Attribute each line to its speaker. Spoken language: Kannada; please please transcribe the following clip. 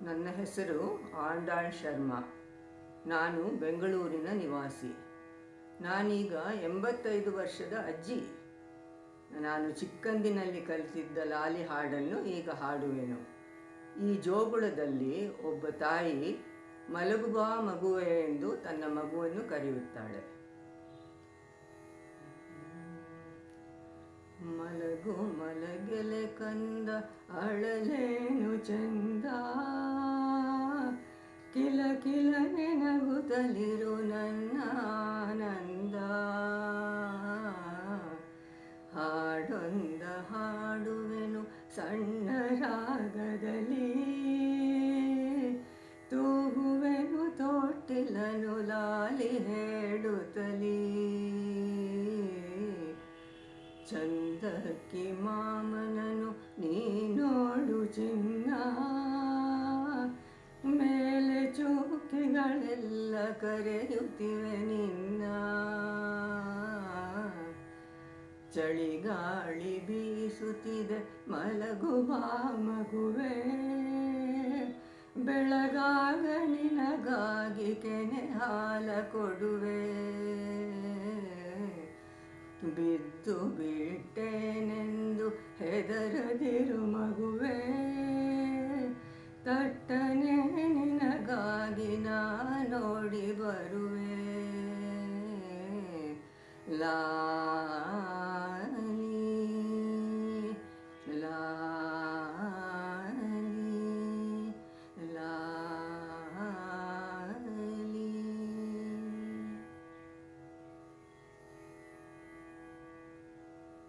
Speaker 1: ನನ್ನ ಹೆಸರು ಆಂಡಾಳ್ ಶರ್ಮಾ. ನಾನು ಬೆಂಗಳೂರಿನ ನಿವಾಸಿ. ನಾನೀಗ 85 ವರ್ಷದ ಅಜ್ಜಿ. ನಾನು ಚಿಕ್ಕಂದಿನಲ್ಲಿ ಕಲಿತಿದ್ದ ಲಾಲಿ ಹಾಡನ್ನು ಈಗ ಹಾಡುವೆನು. ಈ ಜೋಗುಳದಲ್ಲಿ ಒಬ್ಬ ತಾಯಿ ಮಲಗುಬಾ ಮಗುವೆ ಎಂದು ತನ್ನ ಮಗುವನ್ನು ಕರೆಯುತ್ತಾಳೆ. ಮಲಗು ಮಲಗೆಲೆ ಕಂದ ಅಳಲೇನು ಚಂದ, ಕಿಲ ಕಿಲ ನೆನಗುತ್ತಲಿರು ನನ್ನ ಆನಂದ. ಹಾಡೊಂದ ಹಾಡುವೆನು ಸಣ್ಣ ರಾಗದಲ್ಲಿ, ತೂಗುವೆನು ತೊಟ್ಟಿಲನು ಲಾಲಿ ಹೇಳುತ್ತಲೀ. ಚಂದಕ್ಕಿ ಮಾಮನನು ನೀನೋಡು ಚಿನ್ನ, ಮೇಲೆ ಚೂಕಿಗಳೆಲ್ಲ ಕರೆಯುತ್ತಿವೆ ನಿನ್ನ. ಚಳಿಗಾಳಿ ಬೀಸುತ್ತಿದೆ ಮಲಗು ಬಾ ಮಗುವೆ, ಬೆಳಗಾಗ ನಿನಗಾಗಿ ಕೆನೆ ಹಾಲ ಕೊಡುವೆ. ಬಿದ್ದು ಬಿಟ್ಟೇನೆಂದು ಹೆದರದಿರು ಮಗು,